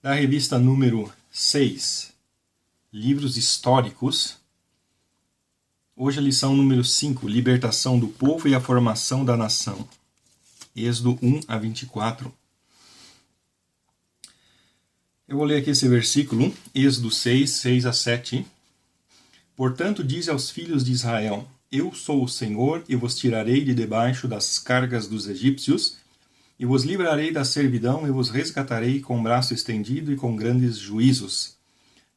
da revista número 6, Livros Históricos. Hoje a lição número 5, Libertação do Povo e a Formação da Nação. Êxodo 1 a 24. Eu vou ler aqui esse versículo, Êxodo 6, 6 a 7. Portanto, dize aos filhos de Israel: Eu sou o Senhor, e vos tirarei de debaixo das cargas dos egípcios, e vos livrarei da servidão, e vos resgatarei com braço estendido e com grandes juízos.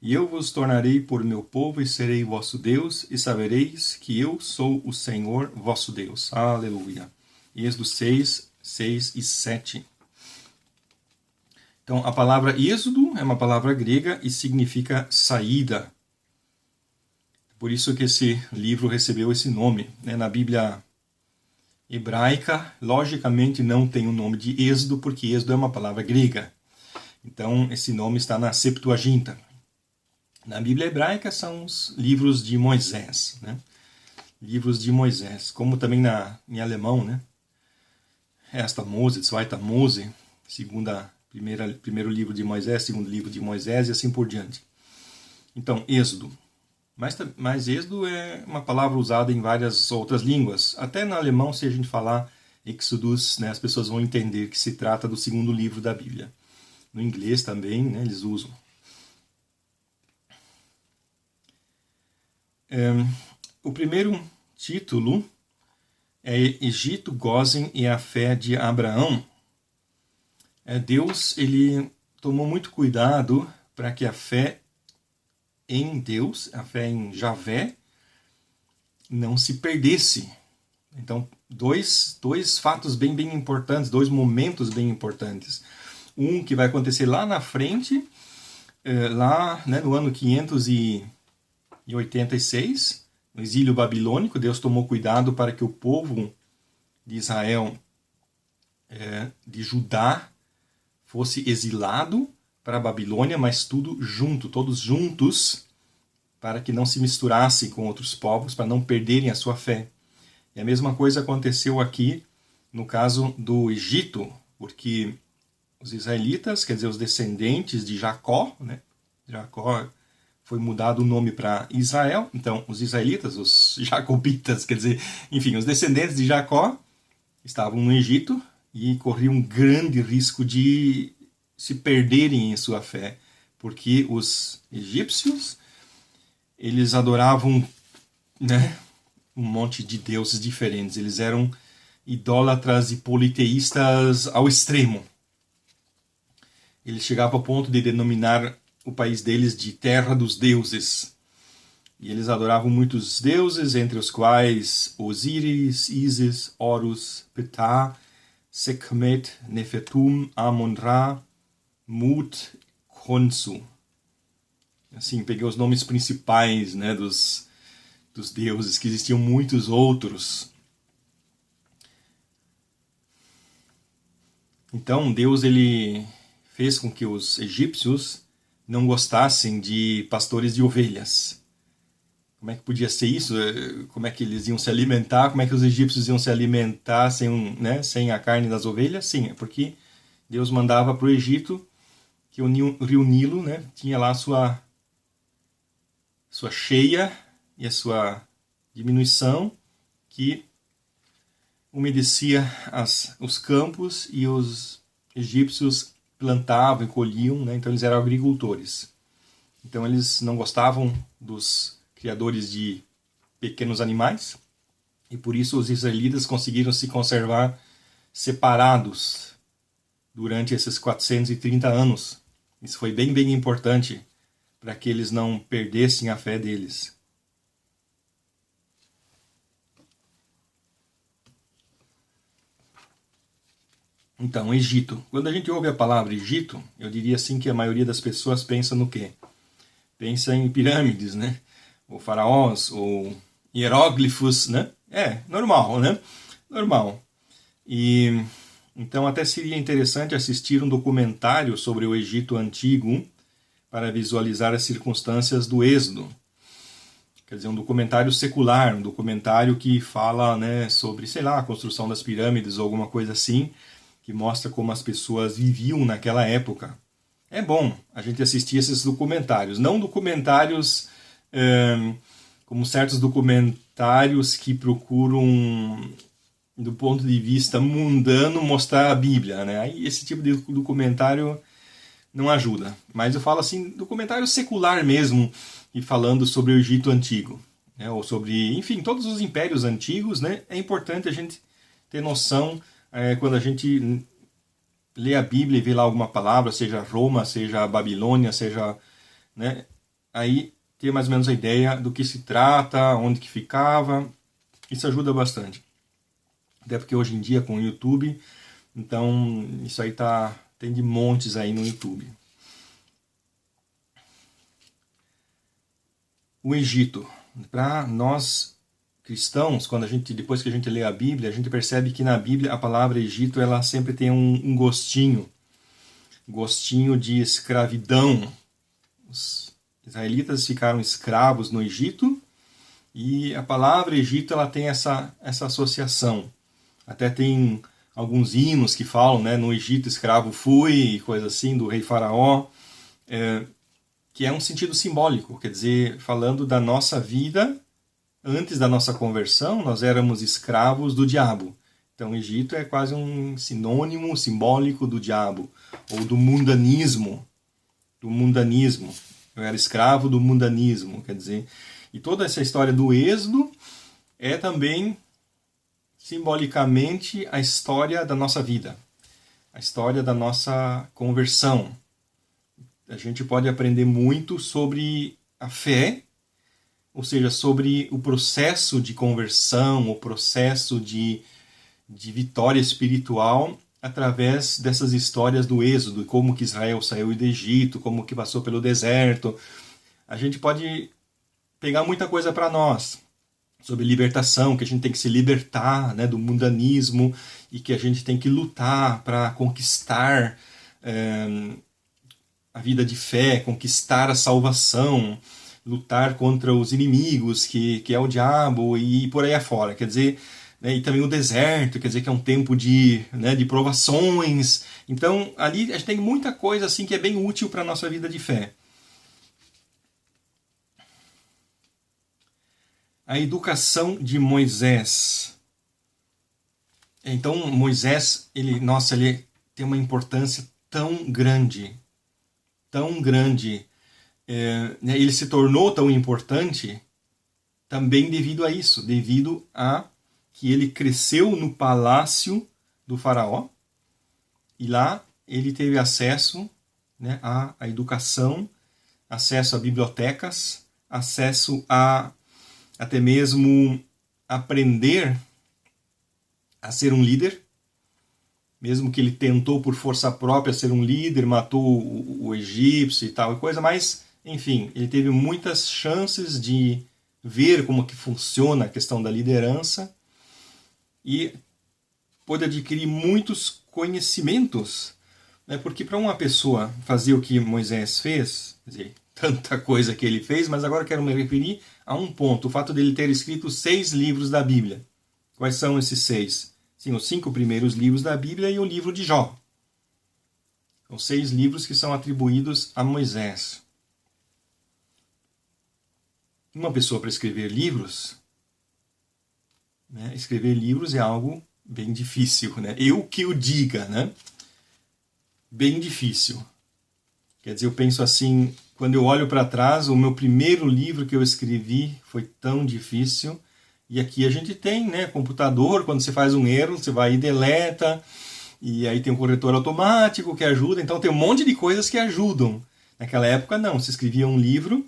E eu vos tornarei por meu povo, e serei vosso Deus, e sabereis que eu sou o Senhor vosso Deus. Aleluia. Êxodo 6, 6 e 7. Então, a palavra êxodo é uma palavra grega e significa saída. Por isso que esse livro recebeu esse nome. Na Bíblia hebraica, logicamente não tem o nome de êxodo, porque êxodo é uma palavra grega. Então, esse nome está na Septuaginta. Na Bíblia hebraica são os livros de Moisés. Livros de Moisés. Como também em alemão, Erster Mose, Zweiter Mose, primeiro livro de Moisés, segundo livro de Moisés e assim por diante. Então, êxodo. Mas êxodo é uma palavra usada em várias outras línguas. Até no alemão, se a gente falar Exodus, as pessoas vão entender que se trata do segundo livro da Bíblia. No inglês também, eles usam. O primeiro título é Egito, Gósen e a fé de Abraão. Deus ele tomou muito cuidado para que a fé em Deus, a fé em Javé, não se perdesse. Então, dois fatos bem importantes, dois momentos bem importantes. Um que vai acontecer lá na frente, no ano 586, no exílio babilônico. Deus tomou cuidado para que o povo de Israel, de Judá, fosse exilado para a Babilônia, mas todos juntos, para que não se misturassem com outros povos, para não perderem a sua fé. E a mesma coisa aconteceu aqui no caso do Egito, porque os israelitas, quer dizer, os descendentes de Jacó, Jacó foi mudado o nome para Israel, então os israelitas, os jacobitas, quer dizer, enfim, os descendentes de Jacó estavam no Egito e corriam um grande risco de se perderem em sua fé, porque os egípcios, eles adoravam um monte de deuses diferentes. Eles eram idólatras e politeístas ao extremo. Eles chegavam ao ponto de denominar o país deles de terra dos deuses. E eles adoravam muitos deuses, entre os quais Osíris, Ísis, Horus, Ptah, Sekhmet, Nefetum, Amon-Ra, Mut, Khonsu. Assim, peguei os nomes principais dos deuses, que existiam muitos outros. Então, Deus ele fez com que os egípcios não gostassem de pastores de ovelhas. Como é que podia ser isso? Como é que eles iam se alimentar? Como é que os egípcios iam se alimentar sem a carne das ovelhas? Sim, é porque Deus mandava para o Egito que o rio Nilo tinha lá a sua cheia e a sua diminuição, que umedecia os campos, e os egípcios plantavam e colhiam, então eles eram agricultores. Então eles não gostavam dos criadores de pequenos animais, e por isso os israelitas conseguiram se conservar separados durante esses 430 anos. Isso foi bem importante para que eles não perdessem a fé deles. Então, Egito. Quando a gente ouve a palavra Egito, eu diria assim que a maioria das pessoas pensa no quê? Pensa em pirâmides, ou faraós, ou hieróglifos, normal, Normal. E então até seria interessante assistir um documentário sobre o Egito Antigo para visualizar as circunstâncias do Êxodo. Quer dizer, um documentário secular, um documentário que fala sobre, a construção das pirâmides ou alguma coisa assim, que mostra como as pessoas viviam naquela época. É bom a gente assistir esses documentários. Não documentários como certos documentários que procuram, do ponto de vista mundano, mostrar a Bíblia, né? Aí esse tipo de documentário não ajuda. Mas eu falo assim, documentário secular mesmo, e falando sobre o Egito Antigo, né? Ou sobre, enfim, todos os impérios antigos, né? É importante a gente ter noção quando a gente lê a Bíblia e vê lá alguma palavra, seja Roma, seja Babilônia, seja, né? Aí ter mais ou menos a ideia do que se trata, onde que ficava. Isso ajuda bastante. Até porque hoje em dia com o YouTube, então isso aí tem de montes aí no YouTube. O Egito. Para nós cristãos, depois que a gente lê a Bíblia, a gente percebe que na Bíblia a palavra Egito ela sempre tem um gostinho de escravidão. Os israelitas ficaram escravos no Egito e a palavra Egito ela tem essa associação. Até tem alguns hinos que falam, né, no Egito escravo fui, e coisa assim, do rei Faraó, que é um sentido simbólico, quer dizer, falando da nossa vida. Antes da nossa conversão, nós éramos escravos do diabo. Então, o Egito é quase um sinônimo simbólico do diabo, ou do mundanismo. Eu era escravo do mundanismo, quer dizer. E toda essa história do êxodo é também, simbolicamente, a história da nossa vida. A história da nossa conversão. A gente pode aprender muito sobre a fé, ou seja, sobre o processo de conversão, o processo de vitória espiritual através dessas histórias do Êxodo, como que Israel saiu do Egito, como que passou pelo deserto. A gente pode pegar muita coisa para nós sobre libertação, que a gente tem que se libertar, né, do mundanismo e que a gente tem que lutar para conquistar a vida de fé, conquistar a salvação, lutar contra os inimigos, que é o diabo, e por aí afora. Quer dizer, né, e também o deserto, quer dizer que é um tempo de provações. Então, ali a gente tem muita coisa assim que é bem útil para a nossa vida de fé. A educação de Moisés. Então, Moisés, ele tem uma importância tão grande, ele se tornou tão importante também devido a isso, devido a que ele cresceu no palácio do faraó e lá ele teve acesso, né, à educação, acesso a bibliotecas, acesso a até mesmo aprender a ser um líder, mesmo que ele tentou por força própria ser um líder, matou o egípcio e tal e coisa, mas, enfim, ele teve muitas chances de ver como que funciona a questão da liderança e pôde adquirir muitos conhecimentos, né? Porque para uma pessoa fazer o que Moisés fez, quer dizer, tanta coisa que ele fez, mas agora quero me referir a um ponto, o fato dele ter escrito 6 livros da Bíblia. Quais são esses 6? Sim, os 5 primeiros livros da Bíblia e o livro de Jó. São 6 livros que são atribuídos a Moisés. Uma pessoa para escrever livros, né? Escrever livros é algo bem difícil, né? Eu que o diga, né? Bem difícil. Quer dizer, eu penso assim, quando eu olho para trás, o meu primeiro livro que eu escrevi foi tão difícil. E aqui a gente tem, né, computador, quando você faz um erro, você vai e deleta, e aí tem um corretor automático que ajuda, então tem um monte de coisas que ajudam. Naquela época não, você escrevia um livro,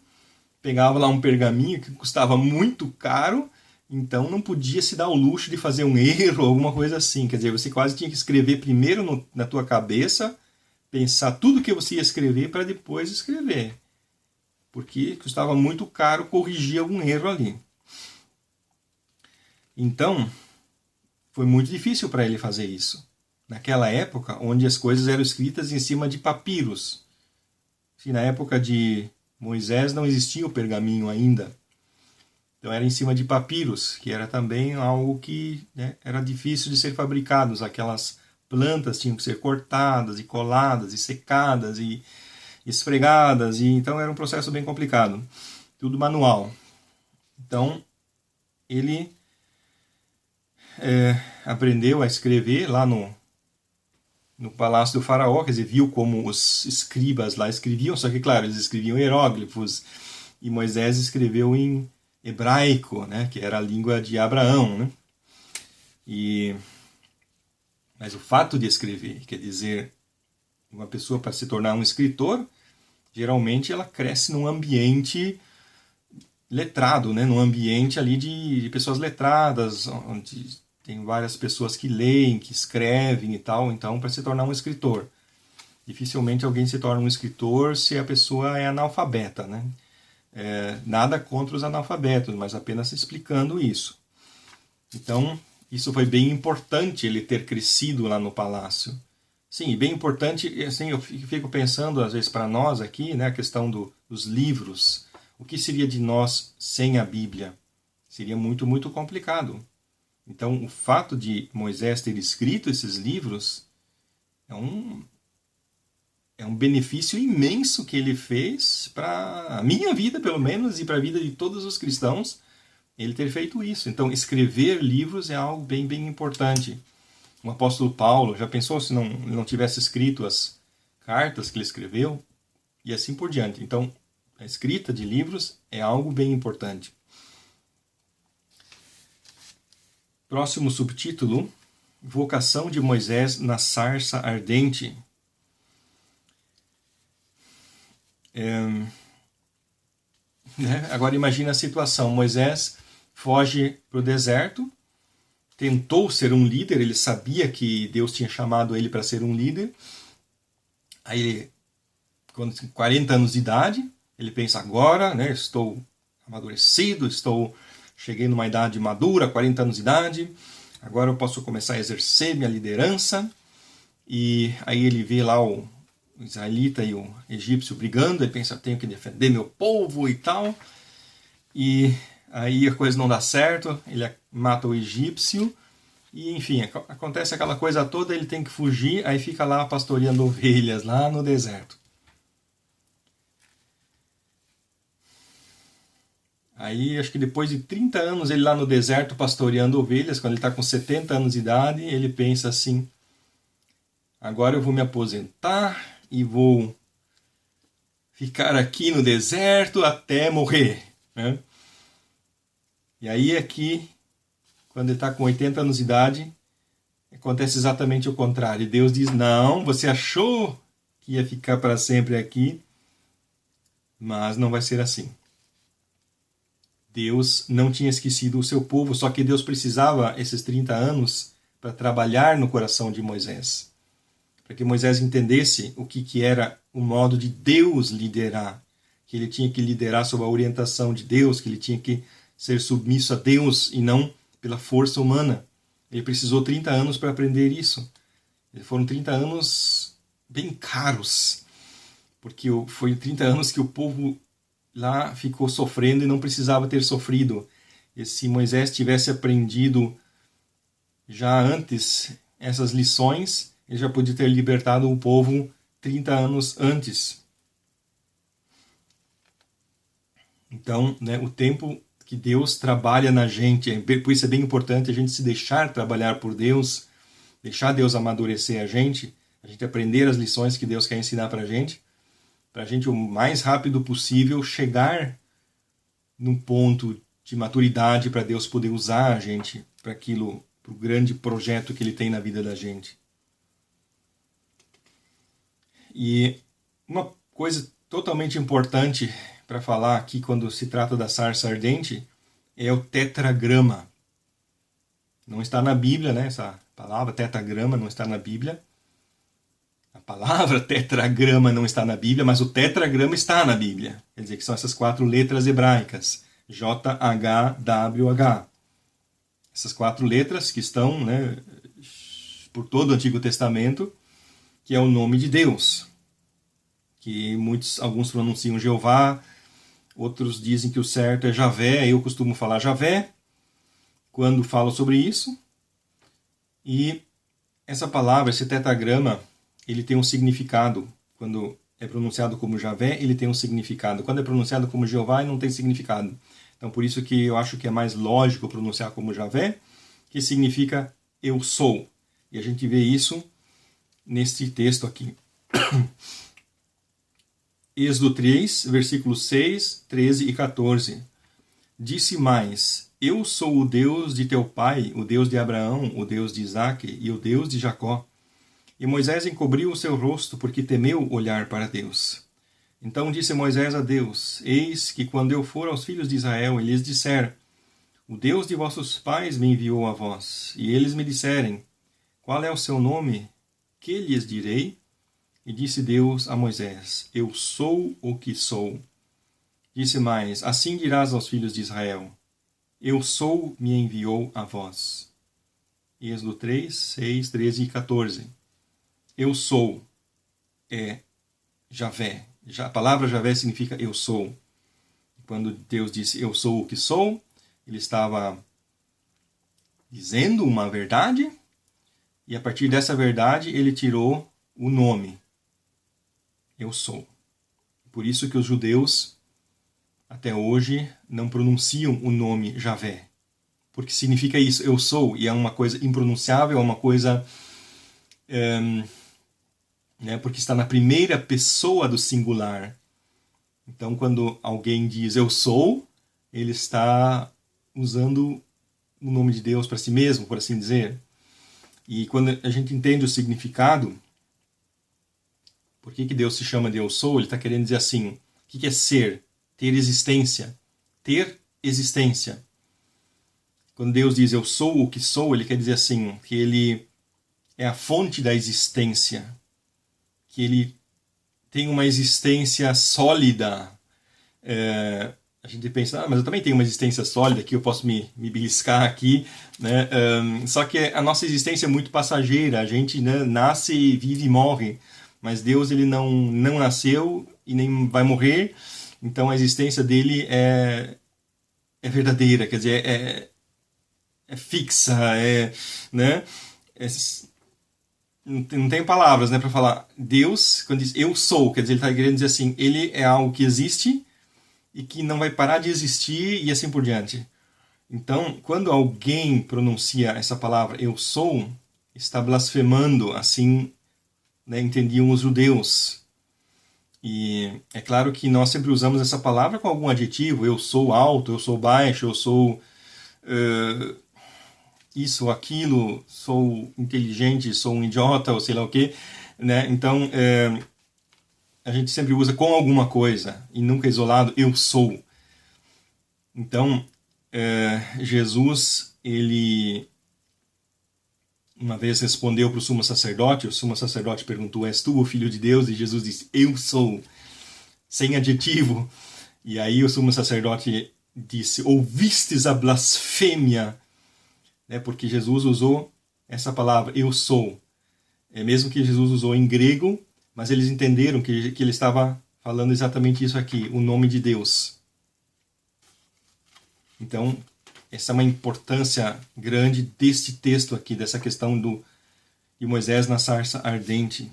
pegava lá um pergaminho que custava muito caro, então não podia se dar o luxo de fazer um erro ou alguma coisa assim. Quer dizer, você quase tinha que escrever primeiro na tua cabeça, pensar tudo que você ia escrever para depois escrever. Porque custava muito caro corrigir algum erro ali. Então, foi muito difícil para ele fazer isso. Naquela época, onde as coisas eram escritas em cima de papiros. Na época de Moisés não existia o pergaminho ainda. Então era em cima de papiros, que era também algo que, né, era difícil de ser fabricado. Aquelas plantas tinham que ser cortadas e coladas e secadas. esfregadas, e então era um processo bem complicado. Tudo manual. Então, ele aprendeu a escrever lá no palácio do faraó, quer dizer, viu como os escribas lá escreviam, só que, claro, eles escreviam hieróglifos, e Moisés escreveu em hebraico, né, que era a língua de Abraão, né? Mas o fato de escrever, quer dizer, uma pessoa para se tornar um escritor, geralmente ela cresce num ambiente letrado, né? Num ambiente ali de pessoas letradas, onde tem várias pessoas que leem, que escrevem e tal, então para se tornar um escritor. Dificilmente alguém se torna um escritor se a pessoa é analfabeta, né? Nada contra os analfabetos, mas apenas explicando isso. Então, isso foi bem importante, ele ter crescido lá no palácio. Sim, bem importante, assim, eu fico pensando às vezes para nós aqui, né, a questão dos livros. O que seria de nós sem a Bíblia? Seria muito, muito complicado. Então, o fato de Moisés ter escrito esses livros é um benefício imenso que ele fez para a minha vida, pelo menos, e para a vida de todos os cristãos, ele ter feito isso. Então, escrever livros é algo bem, bem importante. O apóstolo Paulo, já pensou se não tivesse escrito as cartas que ele escreveu? E assim por diante. Então, a escrita de livros é algo bem importante. Próximo subtítulo, Vocação de Moisés na sarça ardente. Agora imagina a situação, Moisés foge para o deserto, tentou ser um líder, ele sabia que Deus tinha chamado ele para ser um líder. Aí ele, com 40 anos de idade, ele pensa, agora, né, estou amadurecido, cheguei numa idade madura, 40 anos de idade, agora eu posso começar a exercer minha liderança. E aí ele vê lá o israelita e o egípcio brigando, ele pensa, tenho que defender meu povo e tal. E aí a coisa não dá certo, ele mata o egípcio, e enfim, acontece aquela coisa toda, ele tem que fugir, aí fica lá pastoreando ovelhas, lá no deserto. Aí, acho que depois de 30 anos ele lá no deserto pastoreando ovelhas, quando ele está com 70 anos de idade, ele pensa assim, agora eu vou me aposentar e vou ficar aqui no deserto até morrer, né? E aí aqui, quando ele está com 80 anos de idade, acontece exatamente o contrário. Deus diz, não, você achou que ia ficar para sempre aqui, mas não vai ser assim. Deus não tinha esquecido o seu povo, só que Deus precisava esses 30 anos para trabalhar no coração de Moisés. Para que Moisés entendesse o que era o modo de Deus liderar, que ele tinha que liderar sob a orientação de Deus, que ele tinha que ser submisso a Deus e não pela força humana. Ele precisou 30 anos para aprender isso. Foram 30 anos bem caros, porque foi 30 anos que o povo lá ficou sofrendo e não precisava ter sofrido. E se Moisés tivesse aprendido já antes essas lições, ele já podia ter libertado o povo 30 anos antes. Então, né, o tempo que Deus trabalha na gente, por isso é bem importante a gente se deixar trabalhar por Deus, deixar Deus amadurecer a gente aprender as lições que Deus quer ensinar para a gente o mais rápido possível chegar num ponto de maturidade para Deus poder usar a gente para aquilo, para o grande projeto que Ele tem na vida da gente. E uma coisa totalmente importante para falar aqui quando se trata da sarça ardente é o tetragrama. Não está na Bíblia, né? Essa palavra tetragrama não está na Bíblia. A palavra tetragrama não está na Bíblia, mas o tetragrama está na Bíblia. Quer dizer que são essas 4 letras hebraicas. JHWH. Essas 4 letras que estão, né, por todo o Antigo Testamento, que é o nome de Deus. Que alguns pronunciam Jeová, outros dizem que o certo é Javé, eu costumo falar Javé, quando falo sobre isso. E essa palavra, esse tetragrama, ele tem um significado quando é pronunciado como Javé, ele tem um significado. Quando é pronunciado como Jeová, não tem significado. Então, por isso que eu acho que é mais lógico pronunciar como Javé, que significa eu sou. E a gente vê isso neste texto aqui. Êxodo 3, versículos 6, 13 e 14. Disse mais: Eu sou o Deus de teu pai, o Deus de Abraão, o Deus de Isaque e o Deus de Jacó. E Moisés encobriu o seu rosto, porque temeu olhar para Deus. Então disse Moisés a Deus: Eis que quando eu for aos filhos de Israel e lhes disser: O Deus de vossos pais me enviou a vós, e eles me disserem: Qual é o seu nome? Que lhes direi? E disse Deus a Moisés: Eu sou o que sou. Disse mais: Assim dirás aos filhos de Israel: Eu sou, me enviou a vós. Êxodo 3, 6, 13 e 14. Eu sou é Javé. A palavra Javé significa eu sou. Quando Deus disse eu sou o que sou, ele estava dizendo uma verdade, e a partir dessa verdade ele tirou o nome. Eu sou. Por isso que os judeus até hoje não pronunciam o nome Javé. Porque significa isso, eu sou, e é uma coisa impronunciável, é uma coisa... porque está na primeira pessoa do singular. Então, quando alguém diz eu sou, ele está usando o nome de Deus para si mesmo, por assim dizer. E quando a gente entende o significado, por que Deus se chama de eu sou, ele está querendo dizer assim, o que é ser? Ter existência. Ter existência. Quando Deus diz eu sou o que sou, ele quer dizer assim, que ele é a fonte da existência, que ele tem uma existência sólida. A gente pensa, mas eu também tenho uma existência sólida, que eu posso me beliscar aqui, né? Só que a nossa existência é muito passageira, a gente, né, nasce, vive e morre, mas Deus ele não nasceu e nem vai morrer, então a existência dele é verdadeira, quer dizer, é fixa, né? Não tenho palavras, né, para falar. Deus, quando diz eu sou, quer dizer, ele está querendo dizer assim, ele é algo que existe e que não vai parar de existir e assim por diante. Então, quando alguém pronuncia essa palavra eu sou, está blasfemando, assim, né, entendiam os judeus. E é claro que nós sempre usamos essa palavra com algum adjetivo, eu sou alto, eu sou baixo, eu sou isso ou aquilo, sou inteligente, sou um idiota, ou sei lá o quê, né? Então, a gente sempre usa com alguma coisa, e nunca isolado, eu sou. Então, Jesus, ele uma vez respondeu para o sumo sacerdote perguntou, és tu o filho de Deus? E Jesus disse, eu sou, sem adjetivo. E aí o sumo sacerdote disse, ouvistes a blasfêmia? Porque Jesus usou essa palavra, eu sou. Mesmo que Jesus usou em grego, mas eles entenderam que ele estava falando exatamente isso aqui, o nome de Deus. Então, essa é uma importância grande deste texto aqui, dessa questão de Moisés na sarça ardente.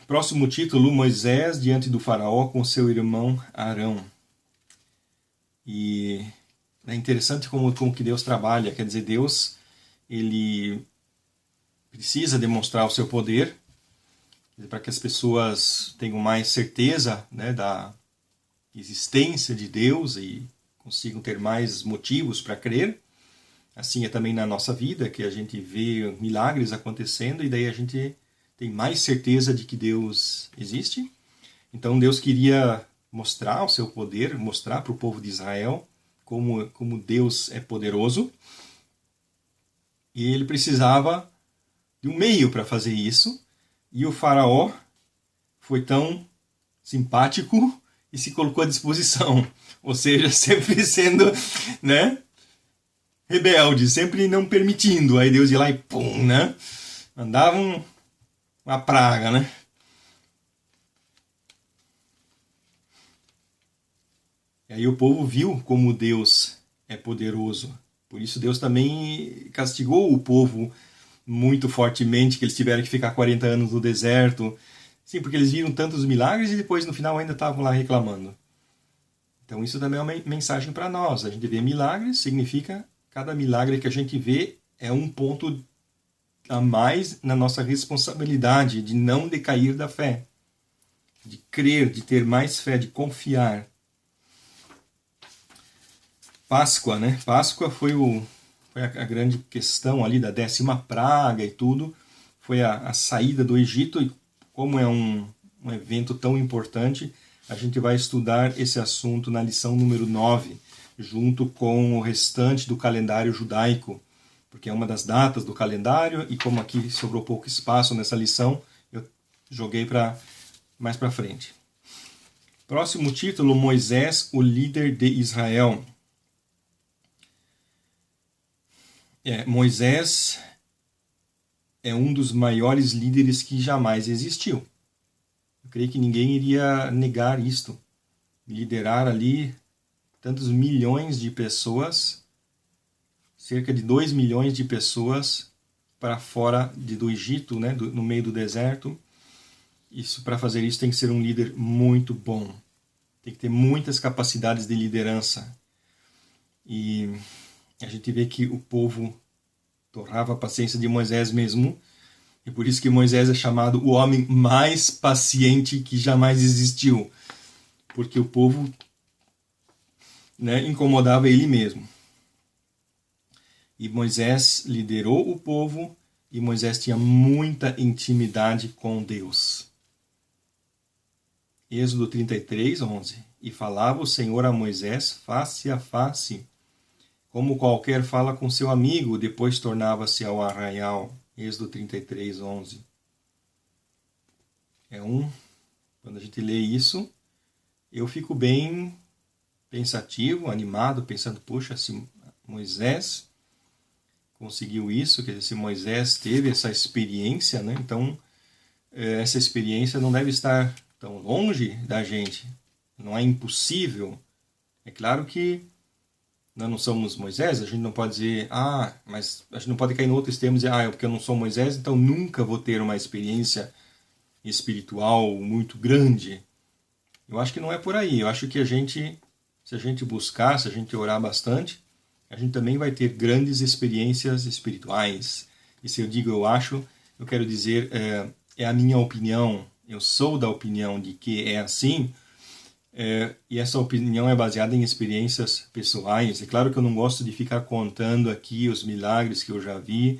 Próximo título, Moisés diante do faraó com seu irmão Arão. E é interessante como que Deus trabalha, quer dizer, Deus ele precisa demonstrar o seu poder para que as pessoas tenham mais certeza, né, da existência de Deus e consigam ter mais motivos para crer. Assim é também na nossa vida, que a gente vê milagres acontecendo e daí a gente tem mais certeza de que Deus existe. Então Deus queria mostrar o seu poder, mostrar para o povo de Israel como Deus é poderoso. E ele precisava de um meio para fazer isso. E o faraó foi tão simpático e se colocou à disposição. Ou seja, sempre sendo, né, rebelde, sempre não permitindo. Aí Deus ia lá e pum, né? Mandava uma praga, né? E aí o povo viu como Deus é poderoso. Por isso Deus também castigou o povo muito fortemente que eles tiveram que ficar 40 anos no deserto. Sim, porque eles viram tantos milagres e depois no final ainda estavam lá reclamando. Então isso também é uma mensagem para nós. A gente vê milagres, significa cada milagre que a gente vê é um ponto a mais na nossa responsabilidade de não decair da fé, de crer, de ter mais fé, de confiar. Páscoa, né? Páscoa foi a grande questão ali da 10ª praga e tudo. Foi a saída do Egito, e como é um evento tão importante, a gente vai estudar esse assunto na lição número 9, junto com o restante do calendário judaico, porque é uma das datas do calendário, e como aqui sobrou pouco espaço nessa lição, eu joguei mais para frente. Próximo título, Moisés, o líder de Israel. Moisés é um dos maiores líderes que jamais existiu. Eu creio que ninguém iria negar isto. Liderar ali tantos milhões de pessoas, cerca de 2 milhões de pessoas para fora do Egito, né, no meio do deserto. Para fazer isso tem que ser um líder muito bom. Tem que ter muitas capacidades de liderança. E a gente vê que o povo torrava a paciência de Moisés mesmo. E por isso que Moisés é chamado o homem mais paciente que jamais existiu. Porque o povo, né, incomodava ele mesmo. E Moisés liderou o povo e Moisés tinha muita intimidade com Deus. Êxodo 33, 11. E falava o Senhor a Moisés face a face, como qualquer fala com seu amigo, depois tornava-se ao arraial. Êxodo 33, 11. Quando a gente lê isso, eu fico bem pensativo, animado, pensando, puxa, se Moisés conseguiu isso, quer dizer, se Moisés teve essa experiência, né? Então essa experiência não deve estar tão longe da gente, não é impossível. É claro que nós não somos Moisés, a gente não pode dizer, mas a gente não pode cair no outro extremo e dizer, porque eu não sou Moisés, então nunca vou ter uma experiência espiritual muito grande. Eu acho que não é por aí. Eu acho que se a gente buscar, se a gente orar bastante, a gente também vai ter grandes experiências espirituais. E se eu digo eu acho, eu quero dizer, é a minha opinião. Eu sou da opinião de que é assim, e essa opinião é baseada em experiências pessoais. É claro que eu não gosto de ficar contando aqui os milagres que eu já vi,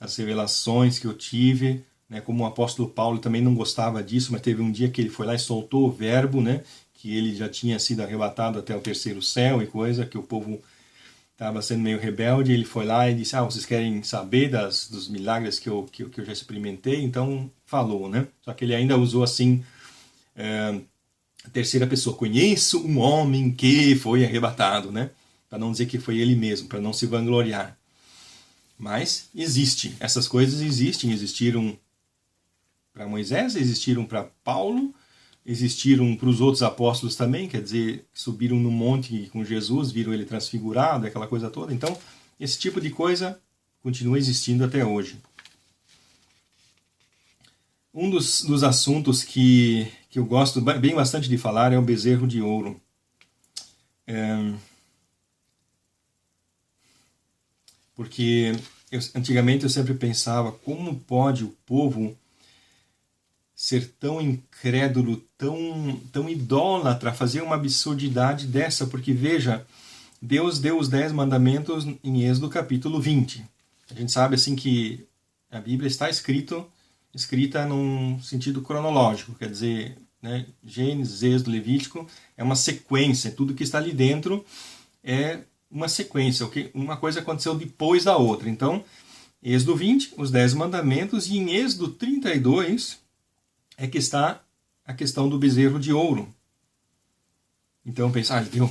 as revelações que eu tive, né? Como o apóstolo Paulo também não gostava disso, mas teve um dia que ele foi lá e soltou o verbo, né? Que ele já tinha sido arrebatado até o 3º céu e coisa, que o povo estava sendo meio rebelde. Ele foi lá e disse, vocês querem saber dos milagres que eu já experimentei? Então falou, né? Só que ele ainda usou assim, a terceira pessoa, conheço um homem que foi arrebatado, né? Para não dizer que foi ele mesmo, para não se vangloriar. Mas existe, essas coisas existiram para Moisés, existiram para Paulo, existiram para os outros apóstolos também, quer dizer, subiram no monte com Jesus, viram ele transfigurado, aquela coisa toda. Então, esse tipo de coisa continua existindo até hoje. Um dos assuntos que eu gosto bem bastante de falar é o bezerro de ouro. Porque antigamente eu sempre pensava, como pode o povo ser tão incrédulo, tão idólatra, fazer uma absurdidade dessa? Porque veja, Deus deu os 10 mandamentos em Êxodo capítulo 20. A gente sabe assim que a Bíblia está escrita num sentido cronológico, quer dizer, né, Gênesis, Êxodo, Levítico, é uma sequência, tudo que está ali dentro é uma sequência, uma coisa aconteceu depois da outra. Então, Êxodo 20, os 10 mandamentos, e em Êxodo 32 é que está a questão do bezerro de ouro. Então, pensar, ele deu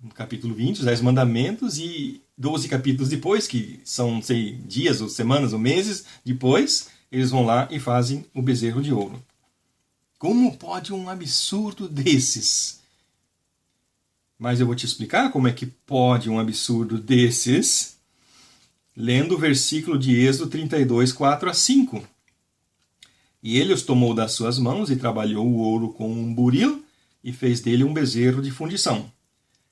no capítulo 20, os 10 mandamentos, e 12 capítulos depois, que são, sei, dias, ou semanas, ou meses depois, eles vão lá e fazem o bezerro de ouro. Como pode um absurdo desses? Mas eu vou te explicar como é que pode um absurdo desses. lendo o versículo de Êxodo 32, 4 a 5. E ele os tomou das suas mãos e trabalhou o ouro com um buril e fez dele um bezerro de fundição.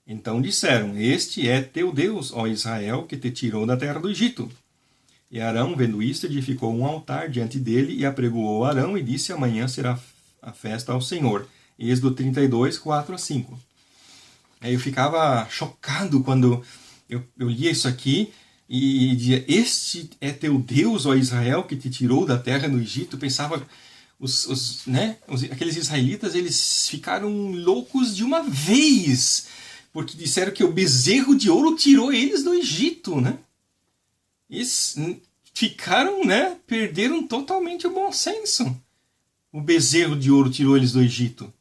Então disseram: Este é teu Deus, ó Israel, que te tirou da terra do Egito. E Arão, vendo isto, edificou um altar diante dele e apregoou Arão e disse: Amanhã será a festa ao Senhor. Êxodo 32, 4 a 5. Aí eu ficava chocado quando eu lia isso aqui e dizia: Este é teu Deus, ó Israel, que te tirou da terra do Egito. Eu pensava, aqueles israelitas, eles ficaram loucos de uma vez, porque disseram que o bezerro de ouro tirou eles do Egito, né? Eles ficaram, perderam totalmente o bom senso. O bezerro de ouro tirou eles do Egito.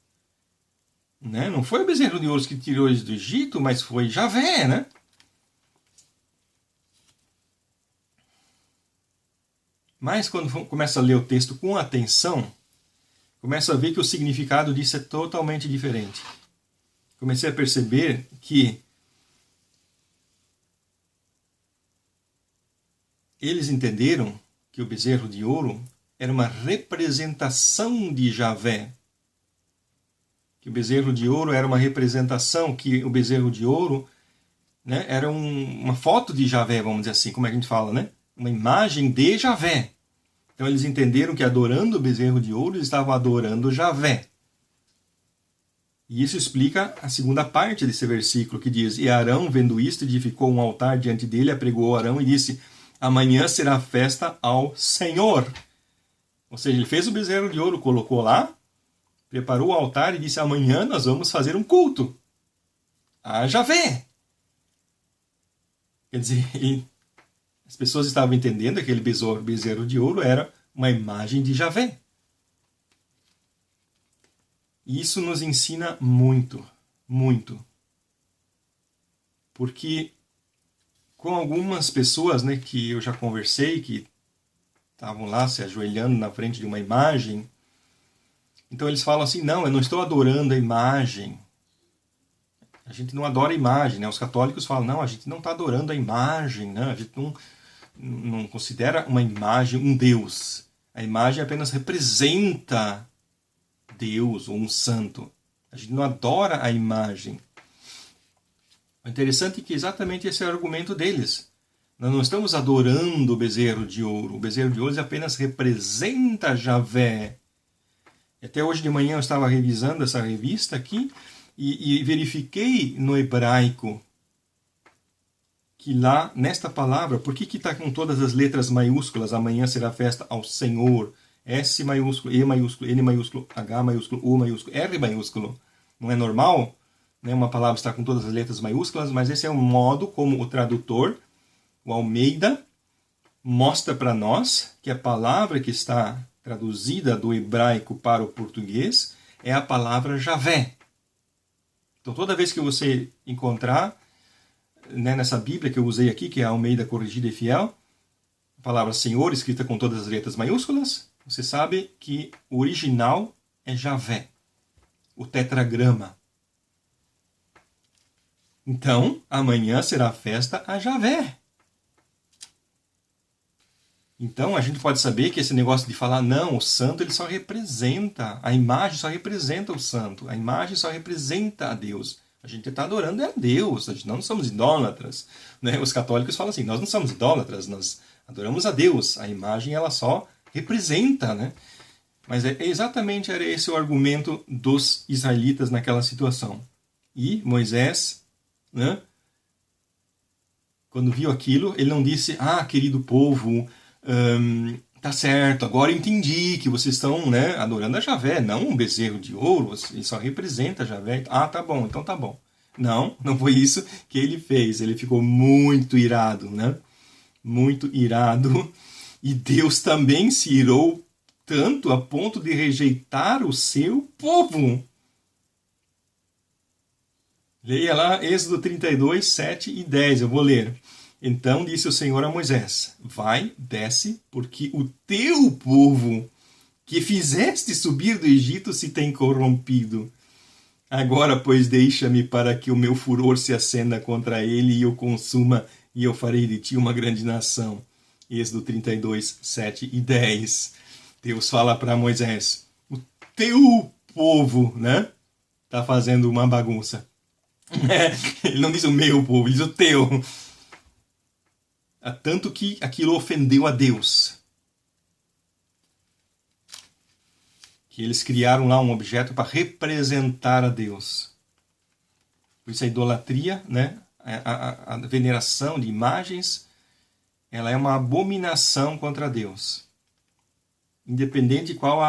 Não foi o bezerro de ouro que tirou eles do Egito, mas foi Javé, né? Mas quando começa a ler o texto com atenção, começa a ver que o significado disso é totalmente diferente. Comecei a perceber que eles entenderam que o bezerro de ouro era uma representação de Javé. Que o bezerro de ouro era uma representação, que o bezerro de ouro era uma foto de Javé, vamos dizer assim, como a gente fala, né? Uma imagem de Javé. Então eles entenderam que adorando o bezerro de ouro, eles estavam adorando Javé. E isso explica a segunda parte desse versículo, que diz: E Arão, vendo isto, edificou um altar diante dele, apregoou Arão e disse: Amanhã será festa ao Senhor. Ou seja, ele fez o bezerro de ouro, colocou lá, preparou o altar e disse: Amanhã nós vamos fazer um culto a Javé. Quer dizer, as pessoas estavam entendendo que aquele bezerro de ouro era uma imagem de Javé. E isso nos ensina muito, muito. Porque com algumas pessoas que eu já conversei, que estavam lá se ajoelhando na frente de uma imagem, então eles falam assim: não, eu não estou adorando a imagem. A gente não adora a imagem, Os católicos falam: não, a gente não está adorando a imagem, a gente não considera uma imagem um Deus. A imagem apenas representa Deus ou um santo. A gente não adora a imagem. O interessante é que exatamente esse é o argumento deles. Nós não estamos adorando o bezerro de ouro. O bezerro de ouro apenas representa Javé. Até hoje de manhã eu estava revisando essa revista aqui e verifiquei no hebraico que lá, nesta palavra, por que está com todas as letras maiúsculas? Amanhã será festa ao Senhor. S maiúsculo, E maiúsculo, N maiúsculo, H maiúsculo, O maiúsculo, R maiúsculo. Não é normal, uma palavra estar com todas as letras maiúsculas, mas esse é o modo como o tradutor, o Almeida, mostra para nós que a palavra que está traduzida do hebraico para o português é a palavra Javé. Então toda vez que você encontrar nessa Bíblia que eu usei aqui, que é a Almeida Corrigida e Fiel, a palavra Senhor escrita com todas as letras maiúsculas, você sabe que o original é Javé, o tetragrama. Então, amanhã será festa a Javé. Então, a gente pode saber que esse negócio de falar, não, o santo ele só representa, a imagem só representa o santo, a imagem só representa a Deus. A gente está adorando a Deus, a gente não somos idólatras. Os católicos falam assim: nós não somos idólatras, nós adoramos a Deus. A imagem ela só representa, Mas exatamente era esse o argumento dos israelitas naquela situação. E Moisés, quando viu aquilo, ele não disse: querido povo, tá certo, agora eu entendi que vocês estão adorando a Javé, não um bezerro de ouro, ele só representa a Javé. Tá bom, então tá bom. Não foi isso que ele fez. Ele ficou muito irado, Muito irado. E Deus também se irou tanto a ponto de rejeitar o seu povo. Leia lá Êxodo 32, 7 e 10, eu vou ler. Então disse o Senhor a Moisés: vai, desce, porque o teu povo que fizeste subir do Egito se tem corrompido. Agora, pois, deixa-me para que o meu furor se acenda contra ele e o consuma e eu farei de ti uma grande nação. Êxodo 32, 7 e 10. Deus fala para Moisés, o teu povo, né, tá fazendo uma bagunça. Ele não diz o meu povo, ele diz o teu. Tanto que aquilo ofendeu a Deus. Que eles criaram lá um objeto para representar a Deus. Por isso a idolatria, né, a veneração de imagens, ela é uma abominação contra Deus. Independente de qual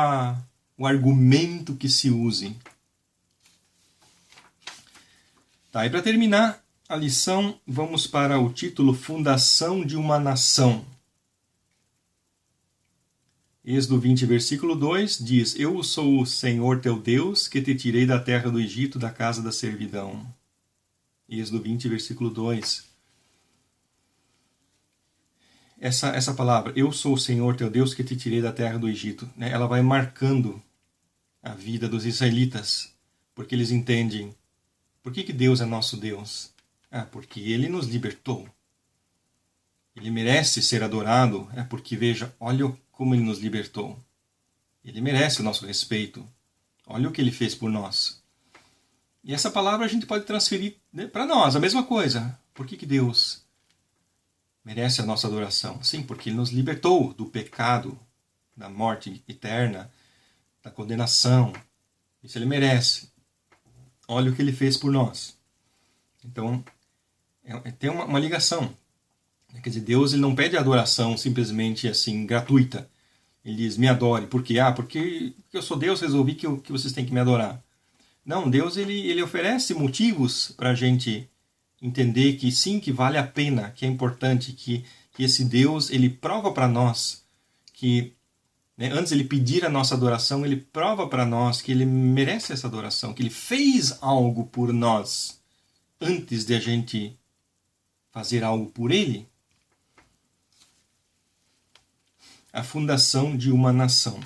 o argumento que se use. Tá, e para terminar a lição, vamos para o título Fundação de uma Nação. Êxodo 20, versículo 2, diz, eu sou o Senhor teu Deus, que te tirei da terra do Egito, da casa da servidão. Êxodo 20, versículo 2. Essa palavra, eu sou o Senhor teu Deus, que te tirei da terra do Egito, né, ela vai marcando a vida dos israelitas, porque eles entendem, por que Deus é nosso Deus? Porque Ele nos libertou. Ele merece ser adorado, porque veja, olha como Ele nos libertou. Ele merece o nosso respeito. Olha o que Ele fez por nós. E essa palavra a gente pode transferir, né, para nós, a mesma coisa. Por que Deus merece a nossa adoração? Sim, porque Ele nos libertou do pecado, da morte eterna, da condenação. Isso Ele merece. Olha o que Ele fez por nós. Então, tem uma ligação. Quer dizer, Deus ele não pede adoração simplesmente assim, gratuita. Ele diz, me adore. Por quê? Porque eu sou Deus, resolvi que vocês têm que me adorar. Não, Deus ele oferece motivos para a gente entender que sim, que vale a pena, que é importante, que esse Deus ele prova para nós que, né, antes de ele pedir a nossa adoração, ele prova para nós que ele merece essa adoração, que ele fez algo por nós antes de a gente fazer algo por ele. A fundação de uma nação.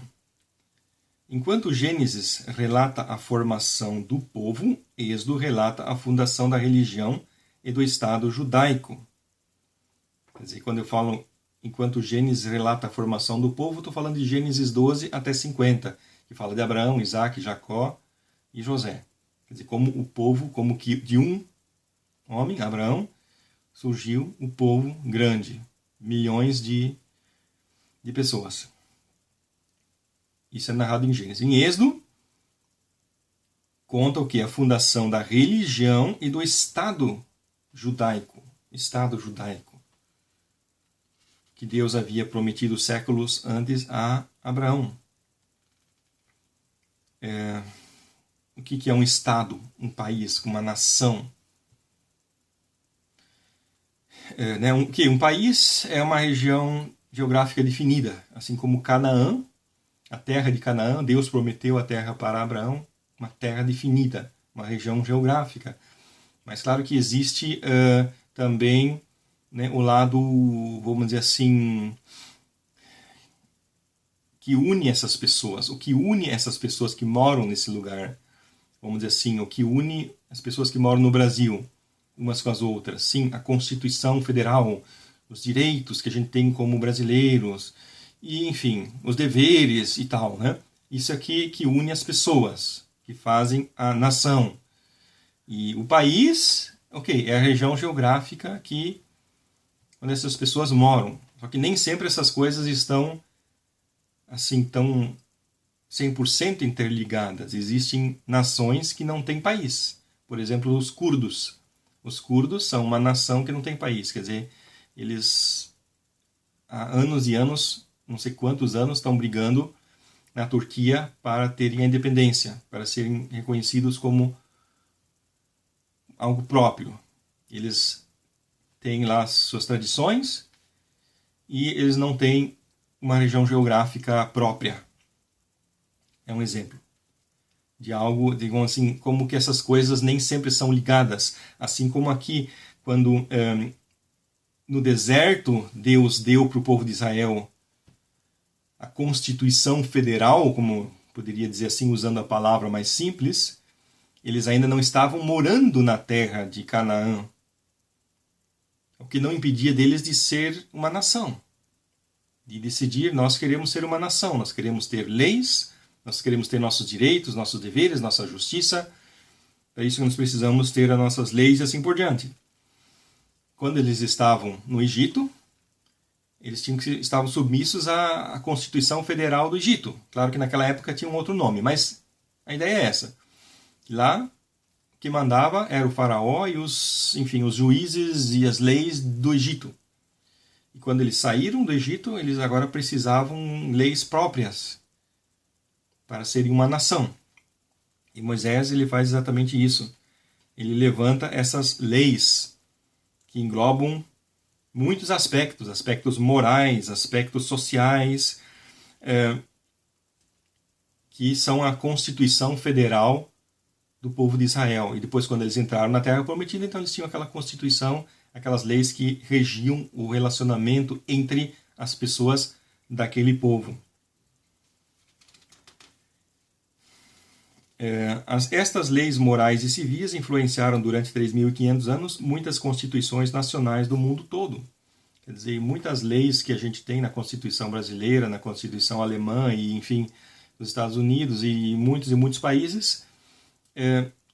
Enquanto Gênesis relata a formação do povo, Êxodo relata a fundação da religião e do Estado judaico. Quer dizer, quando eu falo enquanto Gênesis relata a formação do povo, estou falando de Gênesis 12 até 50, que fala de Abraão, Isaac, Jacó e José. Quer dizer, como o povo, como que de um homem, Abraão, surgiu o povo grande, milhões de pessoas. Isso é narrado em Gênesis. Em Êxodo, conta o que? A fundação da religião e do Estado judaico. Estado judaico. Que Deus havia prometido séculos antes a Abraão. O que é um Estado, um país, uma nação? Um país é uma região geográfica definida, assim como Canaã, a terra de Canaã, Deus prometeu a terra para Abraão, uma terra definida, uma região geográfica. Mas claro que existe também, né, o lado, vamos dizer assim, que une essas pessoas, o que une essas pessoas que moram nesse lugar, vamos dizer assim, o que une as pessoas que moram no Brasil, umas com as outras. Sim, a Constituição Federal, os direitos que a gente tem como brasileiros, e, enfim, os deveres e tal, né? Isso aqui que une as pessoas, que fazem a nação. E o país, é a região geográfica onde essas pessoas moram. Só que nem sempre essas coisas estão, assim, tão 100% interligadas. Existem nações que não têm país. Por exemplo, os curdos. Os curdos são uma nação que não tem país. Quer dizer, eles há anos e anos, não sei quantos anos, estão brigando na Turquia para terem a independência, para serem reconhecidos como algo próprio. Eles têm lá suas tradições e eles não têm uma região geográfica própria. É um exemplo de algo, digamos assim, como que essas coisas nem sempre são ligadas. Assim como aqui, quando no deserto Deus deu para o povo de Israel a Constituição Federal, como poderia dizer assim, usando a palavra mais simples, eles ainda não estavam morando na terra de Canaã. o que não impedia deles de ser uma nação, de decidir: nós queremos ser uma nação, nós queremos ter leis, nós queremos ter nossos direitos, nossos deveres, nossa justiça. É isso que nós precisamos ter as nossas leis e assim por diante. Quando eles estavam no Egito, eles estavam submissos à Constituição Federal do Egito. Claro que naquela época tinha um outro nome, mas a ideia é essa. Lá, o que mandava era o faraó e os juízes e as leis do Egito. E quando eles saíram do Egito, eles agora precisavam leis próprias para serem uma nação. E Moisés ele faz exatamente isso. Ele levanta essas leis que englobam muitos aspectos, aspectos morais, aspectos sociais, que são a Constituição Federal do povo de Israel. E depois, quando eles entraram na Terra Prometida, então eles tinham aquela Constituição, aquelas leis que regiam o relacionamento entre as pessoas daquele povo. Estas leis morais e civis influenciaram durante 3.500 anos muitas constituições nacionais do mundo todo. Quer dizer, muitas leis que a gente tem na Constituição brasileira, na Constituição alemã e, enfim, nos Estados Unidos e muitos países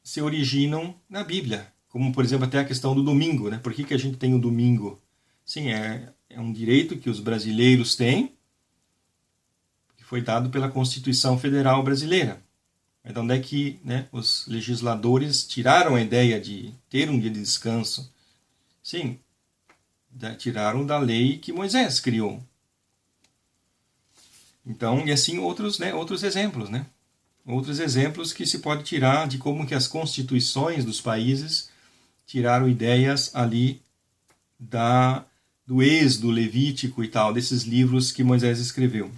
se originam na Bíblia. Como, por exemplo, até a questão do domingo, né? Por que a gente tem o domingo? Sim, é um direito que os brasileiros têm, que foi dado pela Constituição Federal Brasileira. Então, onde é que, né, os legisladores tiraram a ideia de ter um dia de descanso? Sim, tiraram da lei que Moisés criou. Então, e assim outros exemplos, né? Outros exemplos que se pode tirar de como que as constituições dos países tiraram ideias ali do Êxodo, Levítico e tal, desses livros que Moisés escreveu,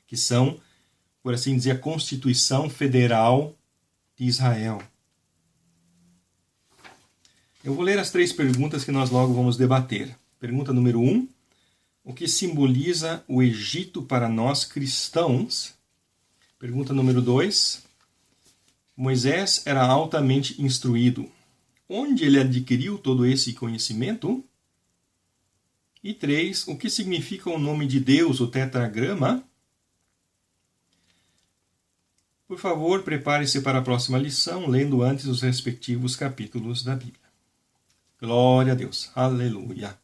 que são, por assim dizer, a Constituição Federal de Israel. Eu vou ler as 3 perguntas que nós logo vamos debater. Pergunta número 1. O que simboliza o Egito para nós cristãos? Pergunta número 2. Moisés era altamente instruído. Onde ele adquiriu todo esse conhecimento? E 3. O que significa o nome de Deus, o tetragrama? Por favor, prepare-se para a próxima lição, lendo antes os respectivos capítulos da Bíblia. Glória a Deus. Aleluia.